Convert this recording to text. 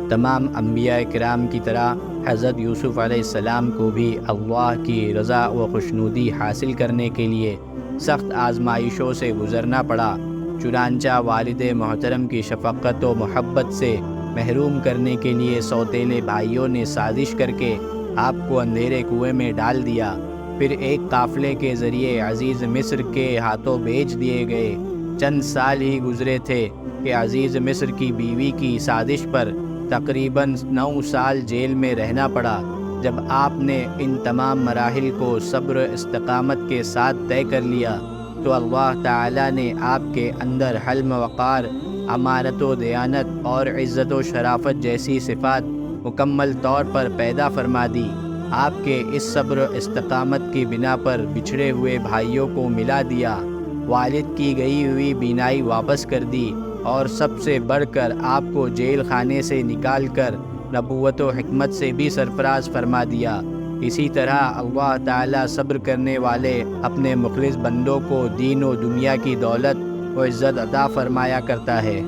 تمام انبیاء کرام کی طرح حضرت یوسف علیہ السلام کو بھی اللہ کی رضا و خوشنودی حاصل کرنے کے لیے سخت آزمائشوں سے گزرنا پڑا، چنانچہ والد محترم کی شفقت و محبت سے محروم کرنے کے لیے سوتیلے بھائیوں نے سازش کر کے آپ کو اندھیرے کنویں میں ڈال دیا، پھر ایک قافلے کے ذریعے عزیز مصر کے ہاتھوں بیچ دیے گئے۔ چند سال ہی گزرے تھے کہ عزیز مصر کی بیوی کی سازش پر تقریباً 9 سال جیل میں رہنا پڑا۔ جب آپ نے ان تمام مراحل کو صبر و استقامت کے ساتھ طے کر لیا تو اللہ تعالیٰ نے آپ کے اندر حلم وقار، امانت و دیانت اور عزت و شرافت جیسی صفات مکمل طور پر پیدا فرما دی۔ آپ کے اس صبر و استقامت کی بنا پر بچھڑے ہوئے بھائیوں کو ملا دیا، والد کی گئی ہوئی بینائی واپس کر دی، اور سب سے بڑھ کر آپ کو جیل خانے سے نکال کر نبوت و حکمت سے بھی سرفراز فرما دیا۔ اسی طرح اللہ تعالیٰ صبر کرنے والے اپنے مخلص بندوں کو دین و دنیا کی دولت و عزت عطا فرمایا کرتا ہے۔